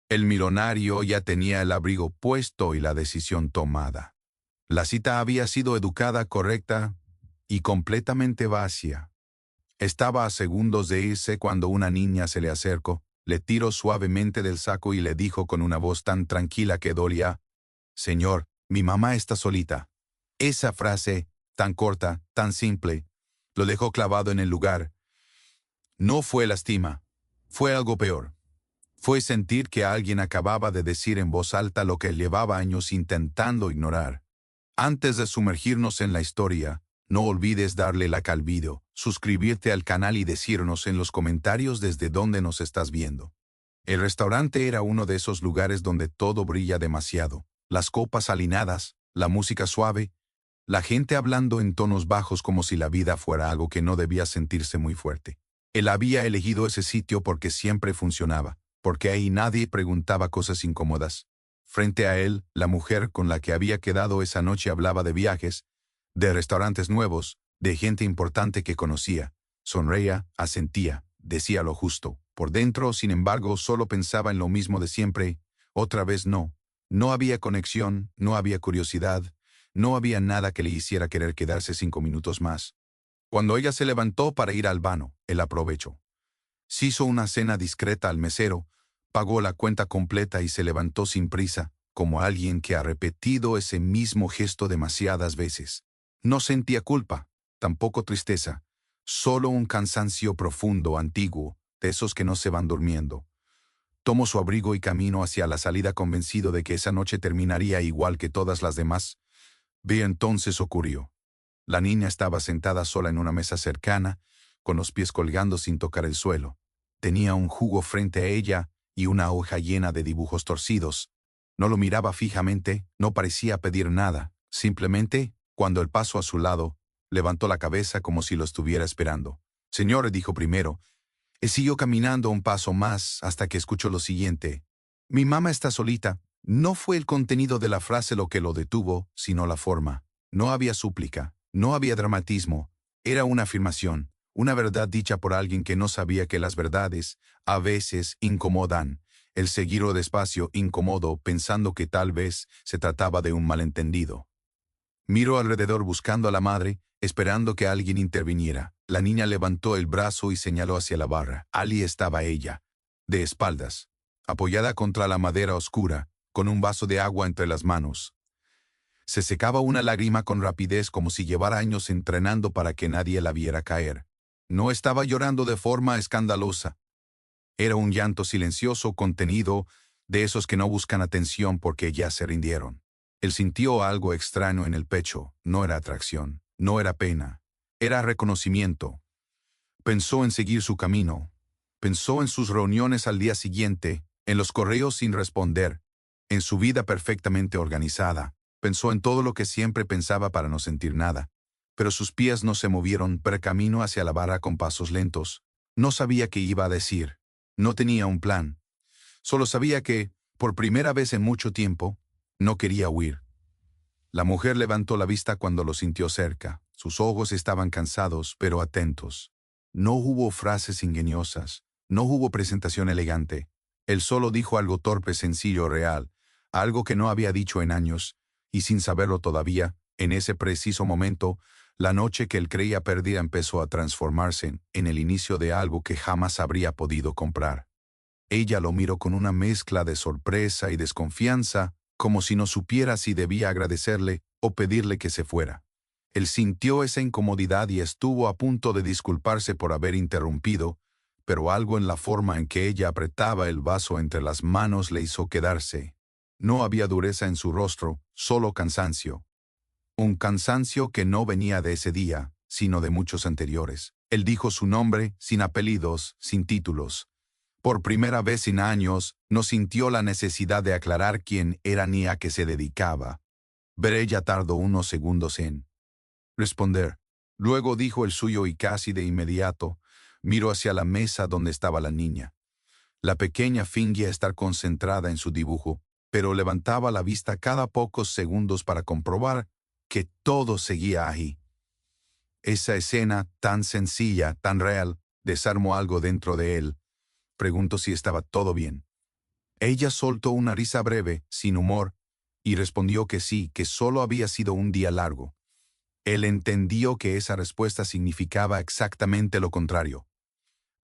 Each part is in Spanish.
El millonario ya tenía el abrigo puesto y la decisión tomada. La cita había sido educada, correcta y completamente vacía. Estaba a segundos de irse cuando una niña se le acercó, le tiró suavemente del saco y le dijo con una voz tan tranquila que dolía: «Señor, mi mamá está solita». Esa frase, tan corta, tan simple, lo dejó clavado en el lugar. No fue lástima, fue algo peor. Fue sentir que alguien acababa de decir en voz alta lo que llevaba años intentando ignorar. Antes de sumergirnos en la historia, no olvides darle like al video, suscribirte al canal y decirnos en los comentarios desde dónde nos estás viendo. El restaurante era uno de esos lugares donde todo brilla demasiado. Las copas alineadas, la música suave, la gente hablando en tonos bajos como si la vida fuera algo que no debía sentirse muy fuerte. Él había elegido ese sitio porque siempre funcionaba, porque ahí nadie preguntaba cosas incómodas. Frente a él, la mujer con la que había quedado esa noche hablaba de viajes, de restaurantes nuevos, de gente importante que conocía. Sonreía, asentía, decía lo justo. Por dentro, sin embargo, solo pensaba en lo mismo de siempre. Otra vez no. No había conexión, no había curiosidad, no había nada que le hiciera querer quedarse 5 minutos más. Cuando ella se levantó para ir al baño, él aprovechó. Se hizo una cena discreta al mesero, pagó la cuenta completa y se levantó sin prisa, como alguien que ha repetido ese mismo gesto demasiadas veces. No sentía culpa, tampoco tristeza, solo un cansancio profundo, antiguo, de esos que no se van durmiendo. Tomó su abrigo y caminó hacia la salida convencido de que esa noche terminaría igual que todas las demás. Entonces ocurrió. La niña estaba sentada sola en una mesa cercana, con los pies colgando sin tocar el suelo. Tenía un jugo frente a ella y una hoja llena de dibujos torcidos. No lo miraba fijamente, no parecía pedir nada. Simplemente, cuando él pasó a su lado, levantó la cabeza como si lo estuviera esperando. «Señor», dijo primero. Él siguió caminando un paso más hasta que escuchó lo siguiente: «Mi mamá está solita». No fue el contenido de la frase lo que lo detuvo, sino la forma. No había súplica, no había dramatismo. Era una afirmación, una verdad dicha por alguien que no sabía que las verdades, a veces, incomodan. Él siguió despacio, incómodo, pensando que tal vez se trataba de un malentendido. Miró alrededor buscando a la madre, esperando que alguien interviniera. La niña levantó el brazo y señaló hacia la barra. Allí estaba ella, de espaldas, apoyada contra la madera oscura, con un vaso de agua entre las manos. Se secaba una lágrima con rapidez como si llevara años entrenando para que nadie la viera caer. No estaba llorando de forma escandalosa. Era un llanto silencioso, contenido, de esos que no buscan atención porque ya se rindieron. Él sintió algo extraño en el pecho. No era atracción, no era pena, era reconocimiento. Pensó en seguir su camino. Pensó en sus reuniones al día siguiente, en los correos sin responder, en su vida perfectamente organizada. Pensó en todo lo que siempre pensaba para no sentir nada. Pero sus pies no se movieron per camino hacia la barra con pasos lentos. No sabía qué iba a decir. No tenía un plan. Solo sabía que, por primera vez en mucho tiempo, no quería huir. La mujer levantó la vista cuando lo sintió cerca. Sus ojos estaban cansados, pero atentos. No hubo frases ingeniosas. No hubo presentación elegante. Él solo dijo algo torpe, sencillo, real. Algo que no había dicho en años. Y sin saberlo todavía, en ese preciso momento, la noche que él creía perdida empezó a transformarse en el inicio de algo que jamás habría podido comprar. Ella lo miró con una mezcla de sorpresa y desconfianza, como si no supiera si debía agradecerle o pedirle que se fuera. Él sintió esa incomodidad y estuvo a punto de disculparse por haber interrumpido, pero algo en la forma en que ella apretaba el vaso entre las manos le hizo quedarse. No había dureza en su rostro, solo cansancio. Un cansancio que no venía de ese día, sino de muchos anteriores. Él dijo su nombre, sin apellidos, sin títulos. Por primera vez en años, no sintió la necesidad de aclarar quién era ni a qué se dedicaba. Pero ella tardó unos segundos en responder. Luego dijo el suyo y casi de inmediato miró hacia la mesa donde estaba la niña. La pequeña fingía estar concentrada en su dibujo, pero levantaba la vista cada pocos segundos para comprobar que todo seguía ahí. Esa escena, tan sencilla, tan real, desarmó algo dentro de él. Preguntó si estaba todo bien. Ella soltó una risa breve, sin humor, y respondió que sí, que solo había sido un día largo. Él entendió que esa respuesta significaba exactamente lo contrario.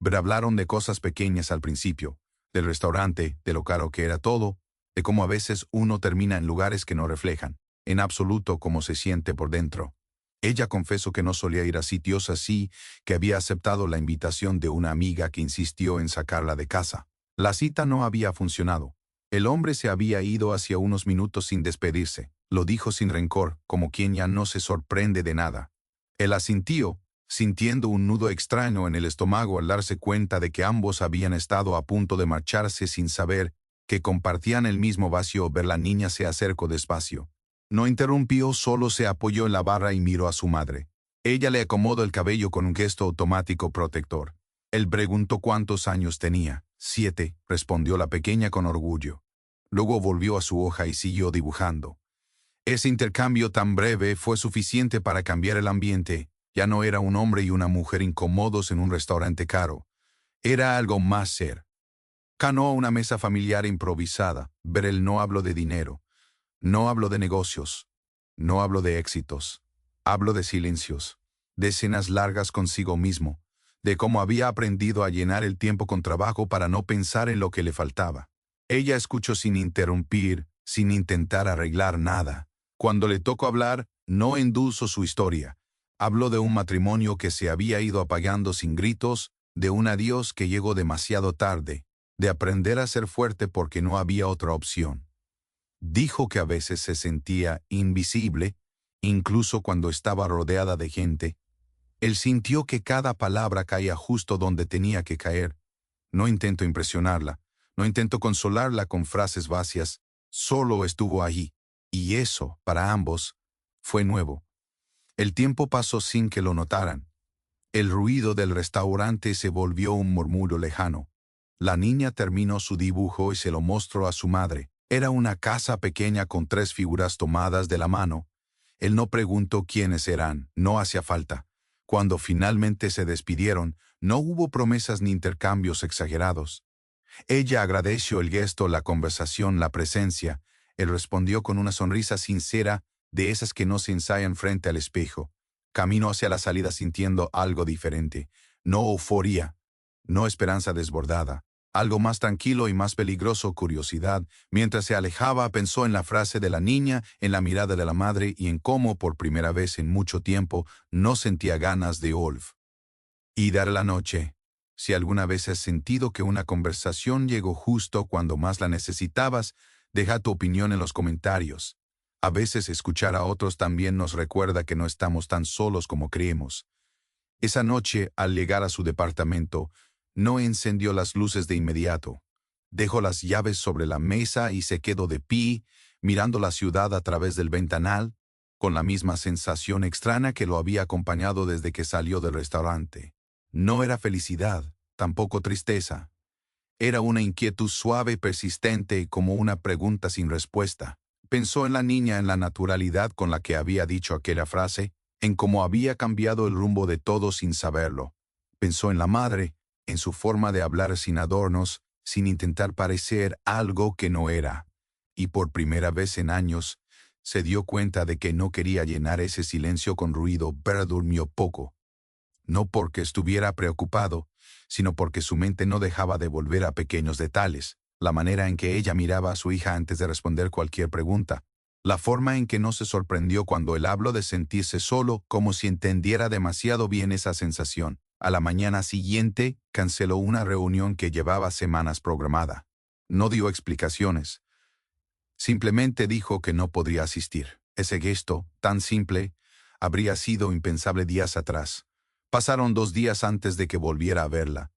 Pero hablaron de cosas pequeñas al principio, del restaurante, de lo caro que era todo, de cómo a veces uno termina en lugares que no reflejan, en absoluto cómo se siente por dentro. Ella confesó que no solía ir a sitios así, que había aceptado la invitación de una amiga que insistió en sacarla de casa. La cita no había funcionado. El hombre se había ido hacía unos minutos sin despedirse. Lo dijo sin rencor, como quien ya no se sorprende de nada. Él asintió, sintiendo un nudo extraño en el estómago al darse cuenta de que ambos habían estado a punto de marcharse sin saber que compartían el mismo vacío. Ver la niña se acercó despacio. No interrumpió, solo se apoyó en la barra y miró a su madre. Ella le acomodó el cabello con un gesto automático protector. Él preguntó cuántos años tenía. 7, respondió la pequeña con orgullo. Luego volvió a su hoja y siguió dibujando. Ese intercambio tan breve fue suficiente para cambiar el ambiente. Ya no era un hombre y una mujer incómodos en un restaurante caro. Era algo más ser. Canó una mesa familiar improvisada. Beryl no habló de dinero. No hablo de negocios, no hablo de éxitos, hablo de silencios, de escenas largas consigo mismo, de cómo había aprendido a llenar el tiempo con trabajo para no pensar en lo que le faltaba. Ella escuchó sin interrumpir, sin intentar arreglar nada. Cuando le tocó hablar, no endulzó su historia. Habló de un matrimonio que se había ido apagando sin gritos, de un adiós que llegó demasiado tarde, de aprender a ser fuerte porque no había otra opción. Dijo que a veces se sentía invisible, incluso cuando estaba rodeada de gente. Él sintió que cada palabra caía justo donde tenía que caer. No intentó impresionarla, no intentó consolarla con frases vacías, solo estuvo allí. Y eso, para ambos, fue nuevo. El tiempo pasó sin que lo notaran. El ruido del restaurante se volvió un murmullo lejano. La niña terminó su dibujo y se lo mostró a su madre. Era una casa pequeña con 3 figuras tomadas de la mano. Él no preguntó quiénes eran, no hacía falta. Cuando finalmente se despidieron, no hubo promesas ni intercambios exagerados. Ella agradeció el gesto, la conversación, la presencia. Él respondió con una sonrisa sincera, de esas que no se ensayan frente al espejo. Caminó hacia la salida sintiendo algo diferente. No euforia, no esperanza desbordada. Algo más tranquilo y más peligroso, curiosidad. Mientras se alejaba, pensó en la frase de la niña, en la mirada de la madre y en cómo, por primera vez en mucho tiempo, no sentía ganas de Olf. Y dar la noche. Si alguna vez has sentido que una conversación llegó justo cuando más la necesitabas, deja tu opinión en los comentarios. A veces escuchar a otros también nos recuerda que no estamos tan solos como creemos. Esa noche, al llegar a su departamento, no encendió las luces de inmediato. Dejó las llaves sobre la mesa y se quedó de pie, mirando la ciudad a través del ventanal, con la misma sensación extraña que lo había acompañado desde que salió del restaurante. No era felicidad, tampoco tristeza. Era una inquietud suave y persistente, como una pregunta sin respuesta. Pensó en la niña, en la naturalidad con la que había dicho aquella frase, en cómo había cambiado el rumbo de todo sin saberlo. Pensó en la madre, en su forma de hablar sin adornos, sin intentar parecer algo que no era. Y por primera vez en años, se dio cuenta de que no quería llenar ese silencio con ruido, pero durmió poco. No porque estuviera preocupado, sino porque su mente no dejaba de volver a pequeños detalles, la manera en que ella miraba a su hija antes de responder cualquier pregunta, la forma en que no se sorprendió cuando él habló de sentirse solo, como si entendiera demasiado bien esa sensación. A la mañana siguiente, canceló una reunión que llevaba semanas programada. No dio explicaciones. Simplemente dijo que no podría asistir. Ese gesto, tan simple, habría sido impensable días atrás. Pasaron 2 días antes de que volviera a verla.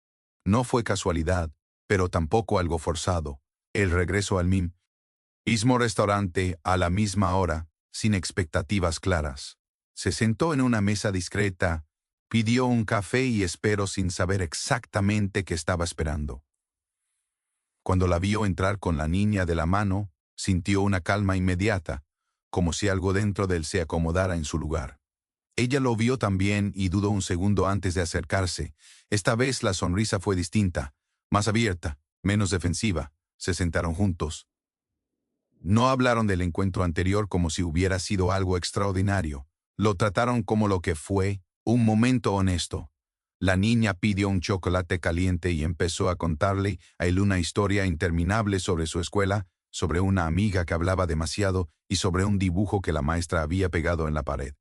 No fue casualidad, pero tampoco algo forzado. El regreso al mismo restaurante a la misma hora, sin expectativas claras. Se sentó en una mesa discreta, pidió un café y esperó sin saber exactamente qué estaba esperando. Cuando la vio entrar con la niña de la mano, sintió una calma inmediata, como si algo dentro de él se acomodara en su lugar. Ella lo vio también y dudó un segundo antes de acercarse. Esta vez la sonrisa fue distinta, más abierta, menos defensiva. Se sentaron juntos. No hablaron del encuentro anterior como si hubiera sido algo extraordinario. Lo trataron como lo que fue, un momento honesto. La niña pidió un chocolate caliente y empezó a contarle a él una historia interminable sobre su escuela, sobre una amiga que hablaba demasiado y sobre un dibujo que la maestra había pegado en la pared.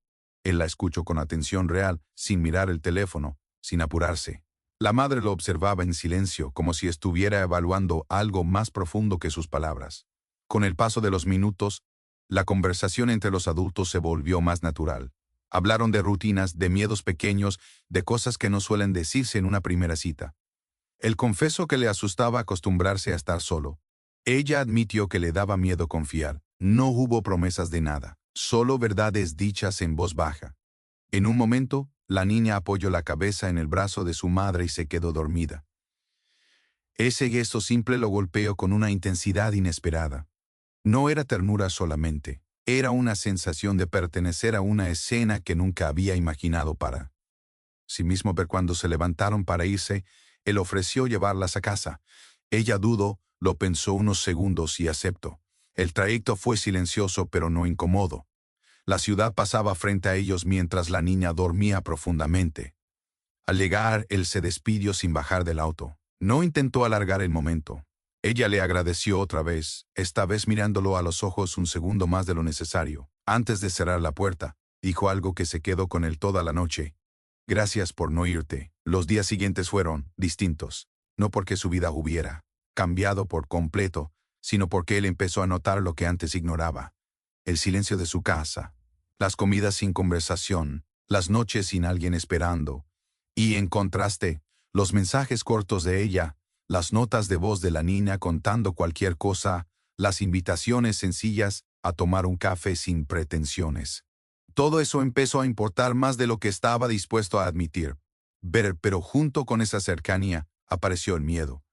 Él la escuchó con atención real, sin mirar el teléfono, sin apurarse. La madre lo observaba en silencio, como si estuviera evaluando algo más profundo que sus palabras. Con el paso de los minutos, la conversación entre los adultos se volvió más natural. Hablaron de rutinas, de miedos pequeños, de cosas que no suelen decirse en una primera cita. Él confesó que le asustaba acostumbrarse a estar solo. Ella admitió que le daba miedo confiar. No hubo promesas de nada, solo verdades dichas en voz baja. En un momento, la niña apoyó la cabeza en el brazo de su madre y se quedó dormida. Ese gesto simple lo golpeó con una intensidad inesperada. No era ternura solamente, era una sensación de pertenecer a una escena que nunca había imaginado para sí mismo. Pero cuando se levantaron para irse, él ofreció llevarlas a casa. Ella dudó, lo pensó unos segundos y aceptó. El trayecto fue silencioso pero no incómodo. La ciudad pasaba frente a ellos mientras la niña dormía profundamente. Al llegar, él se despidió sin bajar del auto. No intentó alargar el momento. Ella le agradeció otra vez, esta vez mirándolo a los ojos un segundo más de lo necesario. Antes de cerrar la puerta, dijo algo que se quedó con él toda la noche. Gracias por no irte. Los días siguientes fueron distintos. No porque su vida hubiera cambiado por completo, sino porque él empezó a notar lo que antes ignoraba. El silencio de su casa, las comidas sin conversación, las noches sin alguien esperando. Y en contraste, los mensajes cortos de ella, las notas de voz de la niña contando cualquier cosa, las invitaciones sencillas a tomar un café sin pretensiones. Todo eso empezó a importar más de lo que estaba dispuesto a admitir. Pero junto con esa cercanía, apareció el miedo.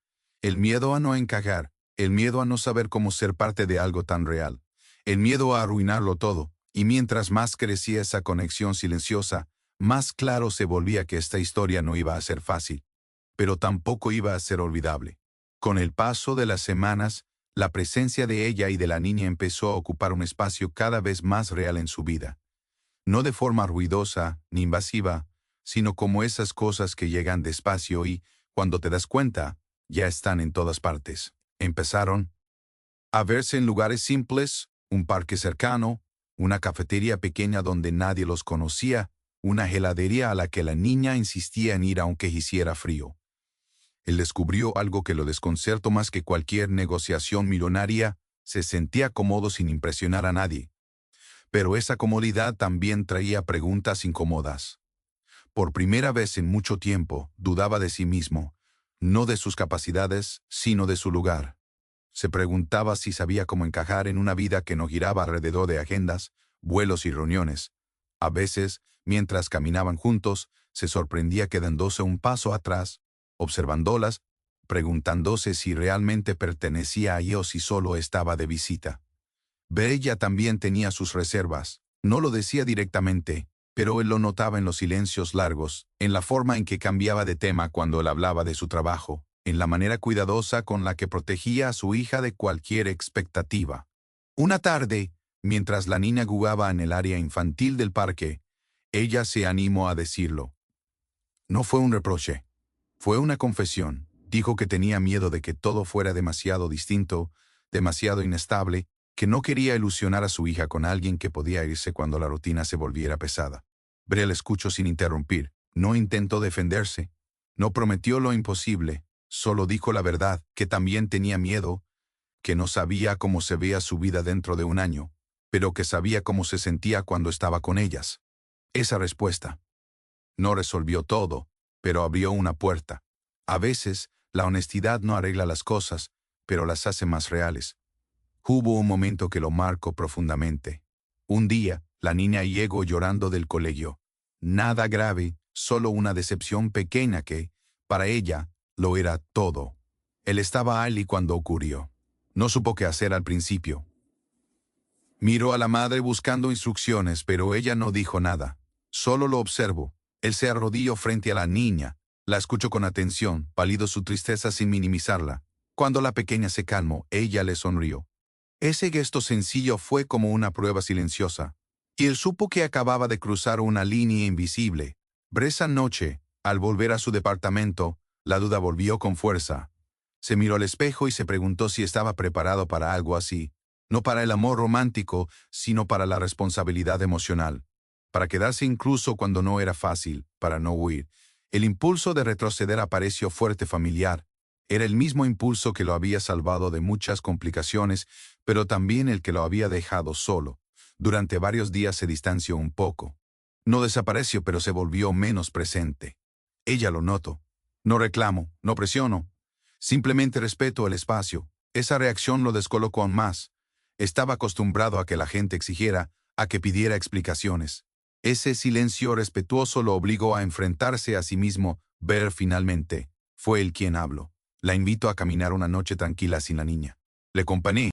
El miedo a no encajar, el miedo a no saber cómo ser parte de algo tan real, el miedo a arruinarlo todo, y mientras más crecía esa conexión silenciosa, más claro se volvía que esta historia no iba a ser fácil, pero tampoco iba a ser olvidable. Con el paso de las semanas, la presencia de ella y de la niña empezó a ocupar un espacio cada vez más real en su vida. No de forma ruidosa ni invasiva, sino como esas cosas que llegan despacio y, cuando te das cuenta, ya están en todas partes. Empezaron a verse en lugares simples, un parque cercano, una cafetería pequeña donde nadie los conocía, una heladería a la que la niña insistía en ir aunque hiciera frío. Él descubrió algo que lo desconcertó más que cualquier negociación millonaria: se sentía cómodo sin impresionar a nadie. Pero esa comodidad también traía preguntas incómodas. Por primera vez en mucho tiempo, dudaba de sí mismo, no de sus capacidades, sino de su lugar. Se preguntaba si sabía cómo encajar en una vida que no giraba alrededor de agendas, vuelos y reuniones. A veces, mientras caminaban juntos, se sorprendía quedándose un paso atrás, observándolas, preguntándose si realmente pertenecía a ellos o si solo estaba de visita. Ella también tenía sus reservas. No lo decía directamente, pero él lo notaba en los silencios largos, en la forma en que cambiaba de tema cuando él hablaba de su trabajo, en la manera cuidadosa con la que protegía a su hija de cualquier expectativa. Una tarde, mientras la niña jugaba en el área infantil del parque, ella se animó a decirlo. No fue un reproche, fue una confesión. Dijo que tenía miedo de que todo fuera demasiado distinto, demasiado inestable, que no quería ilusionar a su hija con alguien que podía irse cuando la rutina se volviera pesada. Brel escuchó sin interrumpir. No intentó defenderse. No prometió lo imposible. Solo dijo la verdad, que también tenía miedo, que no sabía cómo se veía su vida dentro de un año, pero que sabía cómo se sentía cuando estaba con ellas. Esa respuesta no resolvió todo, pero abrió una puerta. A veces, la honestidad no arregla las cosas, pero las hace más reales. Hubo un momento que lo marcó profundamente. Un día, la niña llegó llorando del colegio. Nada grave, solo una decepción pequeña que, para ella, lo era todo. Él estaba allí cuando ocurrió. No supo qué hacer al principio. Miró a la madre buscando instrucciones, pero ella no dijo nada. Solo lo observó. Él se arrodilló frente a la niña. La escuchó con atención, pálido su tristeza sin minimizarla. Cuando la pequeña se calmó, ella le sonrió. Ese gesto sencillo fue como una prueba silenciosa, y él supo que acababa de cruzar una línea invisible. Pero esa noche, al volver a su departamento, la duda volvió con fuerza. Se miró al espejo y se preguntó si estaba preparado para algo así, no para el amor romántico, sino para la responsabilidad emocional, para quedarse incluso cuando no era fácil, para no huir. El impulso de retroceder apareció fuerte familiar. Era el mismo impulso que lo había salvado de muchas complicaciones, pero también el que lo había dejado solo. Durante varios días se distanció un poco. No desapareció, pero se volvió menos presente. Ella lo notó. No reclamo, no presiono. Simplemente respeto el espacio. Esa reacción lo descolocó aún más. Estaba acostumbrado a que la gente exigiera, a que pidiera explicaciones. Ese silencio respetuoso lo obligó a enfrentarse a sí mismo, ver finalmente. Fue él quien habló. La invito a caminar una noche tranquila sin la niña. Le acompañé.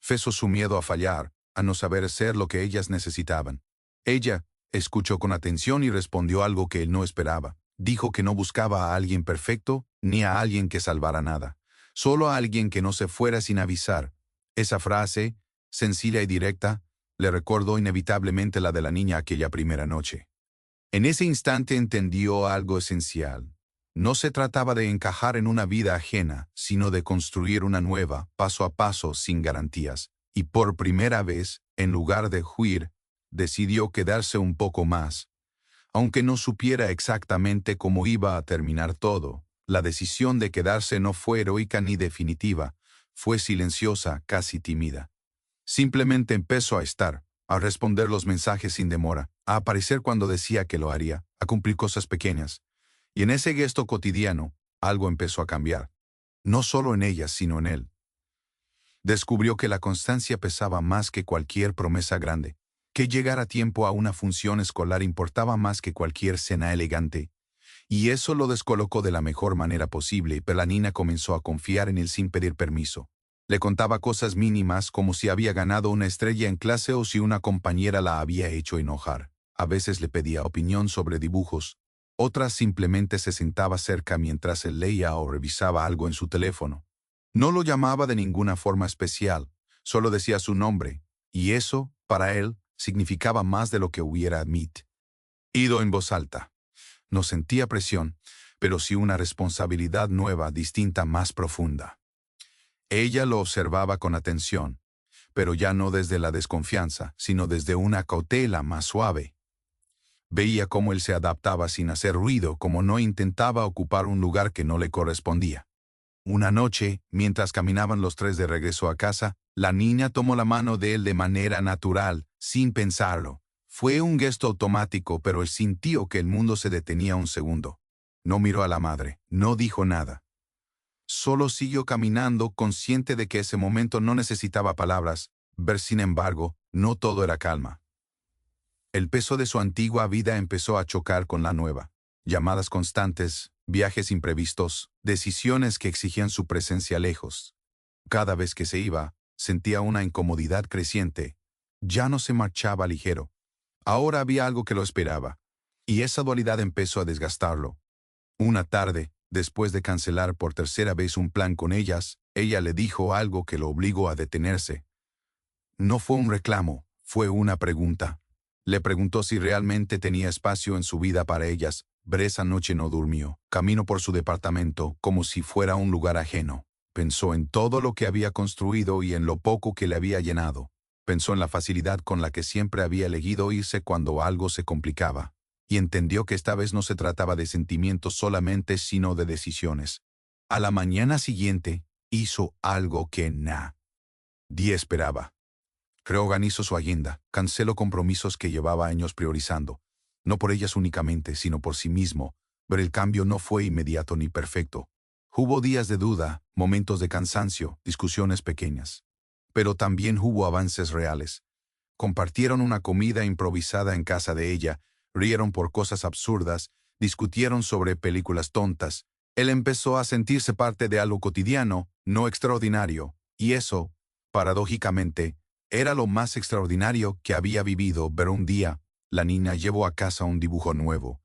Confesó su miedo a fallar, a no saber ser lo que ellas necesitaban. Ella escuchó con atención y respondió algo que él no esperaba. Dijo que no buscaba a alguien perfecto, ni a alguien que salvara nada. Solo a alguien que no se fuera sin avisar. Esa frase, sencilla y directa, le recordó inevitablemente la de la niña aquella primera noche. En ese instante entendió algo esencial. No se trataba de encajar en una vida ajena, sino de construir una nueva, paso a paso, sin garantías. Y por primera vez, en lugar de huir, decidió quedarse un poco más. Aunque no supiera exactamente cómo iba a terminar todo, la decisión de quedarse no fue heroica ni definitiva, fue silenciosa, casi tímida. Simplemente empezó a estar, a responder los mensajes sin demora, a aparecer cuando decía que lo haría, a cumplir cosas pequeñas. Y en ese gesto cotidiano, algo empezó a cambiar. No solo en ella, sino en él. Descubrió que la constancia pesaba más que cualquier promesa grande, que llegar a tiempo a una función escolar importaba más que cualquier cena elegante. Y eso lo descolocó de la mejor manera posible, pero la niña comenzó a confiar en él sin pedir permiso. Le contaba cosas mínimas como si había ganado una estrella en clase o si una compañera la había hecho enojar. A veces le pedía opinión sobre dibujos. Otras simplemente se sentaba cerca mientras él leía o revisaba algo en su teléfono. No lo llamaba de ninguna forma especial, solo decía su nombre, y eso, para él, significaba más de lo que hubiera admitido. Ido en voz alta. No sentía presión, pero sí una responsabilidad nueva, distinta, más profunda. Ella lo observaba con atención, pero ya no desde la desconfianza, sino desde una cautela más suave. Veía cómo él se adaptaba sin hacer ruido, como no intentaba ocupar un lugar que no le correspondía. Una noche, mientras caminaban los tres de regreso a casa, la niña tomó la mano de él de manera natural, sin pensarlo. Fue un gesto automático, pero él sintió que el mundo se detenía un segundo. No miró a la madre, no dijo nada. Solo siguió caminando, consciente de que ese momento no necesitaba palabras. Ver, sin embargo, no todo era calma. El peso de su antigua vida empezó a chocar con la nueva. Llamadas constantes, viajes imprevistos, decisiones que exigían su presencia lejos. Cada vez que se iba, sentía una incomodidad creciente. Ya no se marchaba ligero. Ahora había algo que lo esperaba. Y esa dualidad empezó a desgastarlo. Una tarde, después de cancelar por tercera vez un plan con ellas, ella le dijo algo que lo obligó a detenerse. No fue un reclamo, fue una pregunta. Le preguntó si realmente tenía espacio en su vida para ellas. Pero esa noche no durmió. Caminó por su departamento como si fuera un lugar ajeno. Pensó en todo lo que había construido y en lo poco que le había llenado. Pensó en la facilidad con la que siempre había elegido irse cuando algo se complicaba. Y entendió que esta vez no se trataba de sentimientos solamente, sino de decisiones. A la mañana siguiente, hizo algo que nadie esperaba. Reorganizó su agenda, canceló compromisos que llevaba años priorizando. No por ellas únicamente, sino por sí mismo, pero el cambio no fue inmediato ni perfecto. Hubo días de duda, momentos de cansancio, discusiones pequeñas. Pero también hubo avances reales. Compartieron una comida improvisada en casa de ella, rieron por cosas absurdas, discutieron sobre películas tontas. Él empezó a sentirse parte de algo cotidiano, no extraordinario, y eso, paradójicamente, era lo más extraordinario que había vivido. Pero un día, la niña llevó a casa un dibujo nuevo.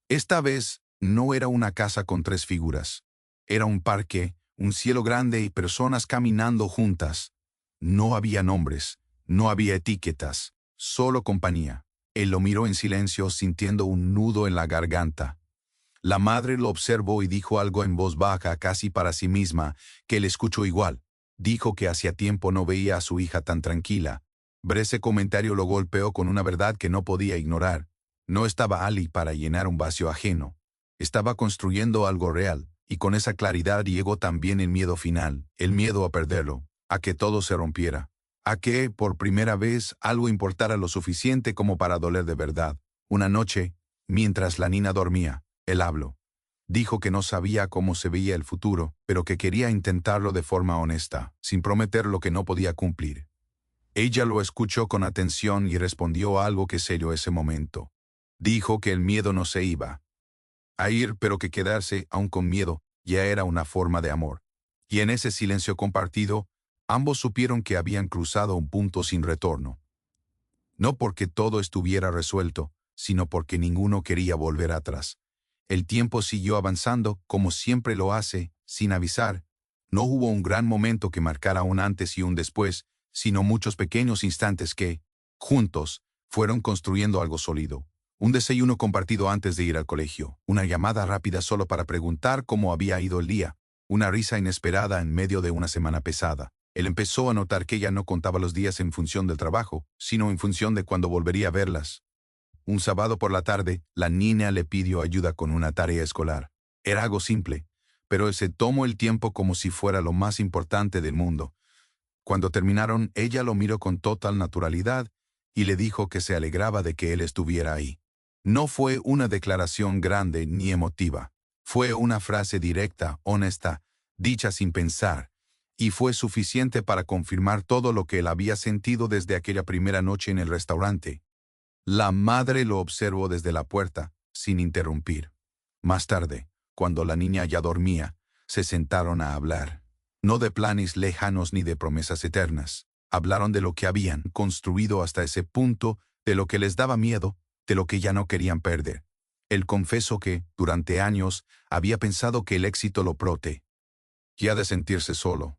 Esta vez, no era una casa con tres figuras. Era un parque, un cielo grande y personas caminando juntas. No había nombres, no había etiquetas, solo compañía. Él lo miró en silencio, sintiendo un nudo en la garganta. La madre lo observó y dijo algo en voz baja, casi para sí misma, que él escuchó igual. Dijo que hacía tiempo no veía a su hija tan tranquila. Ese comentario lo golpeó con una verdad que no podía ignorar. No estaba Ali para llenar un vacío ajeno. Estaba construyendo algo real, y con esa claridad llegó también el miedo final, el miedo a perderlo, a que todo se rompiera, a que, por primera vez, algo importara lo suficiente como para doler de verdad. Una noche, mientras la niña dormía, él habló. Dijo que no sabía cómo se veía el futuro, pero que quería intentarlo de forma honesta, sin prometer lo que no podía cumplir. Ella lo escuchó con atención y respondió algo que selló ese momento. Dijo que el miedo no se iba a ir, pero que quedarse, aun con miedo, ya era una forma de amor. Y en ese silencio compartido, ambos supieron que habían cruzado un punto sin retorno. No porque todo estuviera resuelto, sino porque ninguno quería volver atrás. El tiempo siguió avanzando, como siempre lo hace, sin avisar. No hubo un gran momento que marcara un antes y un después, sino muchos pequeños instantes que, juntos, fueron construyendo algo sólido. Un desayuno compartido antes de ir al colegio, una llamada rápida solo para preguntar cómo había ido el día, una risa inesperada en medio de una semana pesada. Él empezó a notar que ella no contaba los días en función del trabajo, sino en función de cuándo volvería a verlas. Un sábado por la tarde, la niña le pidió ayuda con una tarea escolar. Era algo simple, pero él se tomó el tiempo como si fuera lo más importante del mundo. Cuando terminaron, ella lo miró con total naturalidad y le dijo que se alegraba de que él estuviera ahí. No fue una declaración grande ni emotiva. Fue una frase directa, honesta, dicha sin pensar, y fue suficiente para confirmar todo lo que él había sentido desde aquella primera noche en el restaurante. La madre lo observó desde la puerta, sin interrumpir. Más tarde, cuando la niña ya dormía, se sentaron a hablar. No de planes lejanos ni de promesas eternas. Hablaron de lo que habían construido hasta ese punto, de lo que les daba miedo, de lo que ya no querían perder. Él confesó que, durante años, había pensado que el éxito lo protegía de sentirse solo.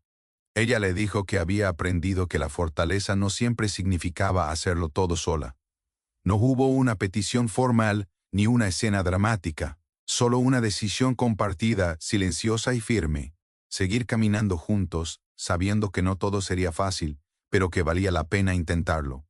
Ella le dijo que había aprendido que la fortaleza no siempre significaba hacerlo todo sola. No hubo una petición formal ni una escena dramática, solo una decisión compartida, silenciosa y firme. Seguir caminando juntos, sabiendo que no todo sería fácil, pero que valía la pena intentarlo.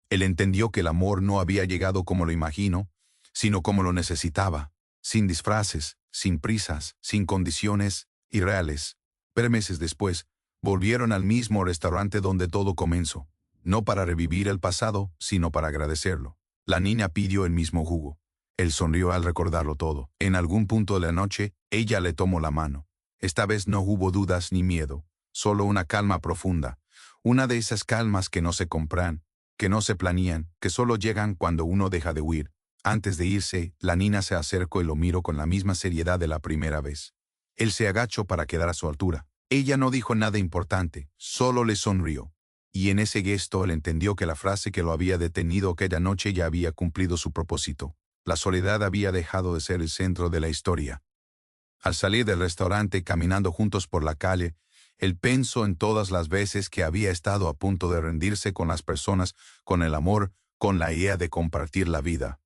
Él entendió que el amor no había llegado como lo imaginó, sino como lo necesitaba, sin disfraces, sin prisas, sin condiciones irreales. Pero meses después, volvieron al mismo restaurante donde todo comenzó, no para revivir el pasado, sino para agradecerlo. La niña pidió el mismo jugo. Él sonrió al recordarlo todo. En algún punto de la noche, ella le tomó la mano. Esta vez no hubo dudas ni miedo, solo una calma profunda, una de esas calmas que no se compran, que no se planean, que solo llegan cuando uno deja de huir. Antes de irse, la niña se acercó y lo miró con la misma seriedad de la primera vez. Él se agachó para quedar a su altura. Ella no dijo nada importante, solo le sonrió. Y en ese gesto él entendió que la frase que lo había detenido aquella noche ya había cumplido su propósito. La soledad había dejado de ser el centro de la historia. Al salir del restaurante caminando juntos por la calle, él pensó en todas las veces que había estado a punto de rendirse con las personas, con el amor, con la idea de compartir la vida.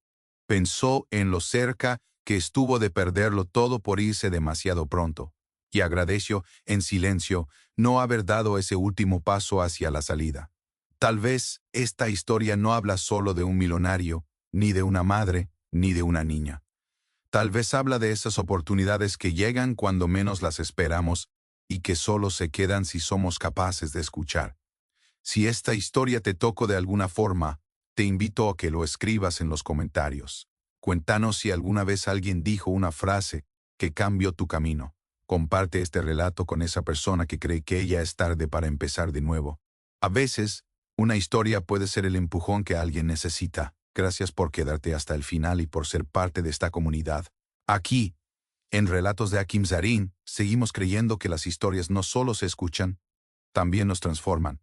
Pensó en lo cerca que estuvo de perderlo todo por irse demasiado pronto, y agradeció, en silencio, no haber dado ese último paso hacia la salida. Tal vez esta historia no habla solo de un millonario, ni de una madre, ni de una niña. Tal vez habla de esas oportunidades que llegan cuando menos las esperamos y que solo se quedan si somos capaces de escuchar. Si esta historia te tocó de alguna forma, te invito a que lo escribas en los comentarios. Cuéntanos si alguna vez alguien dijo una frase que cambió tu camino. Comparte este relato con esa persona que cree que ya es tarde para empezar de nuevo. A veces, una historia puede ser el empujón que alguien necesita. Gracias por quedarte hasta el final y por ser parte de esta comunidad. Aquí, en Relatos de Hakim Zarin, seguimos creyendo que las historias no solo se escuchan, también nos transforman.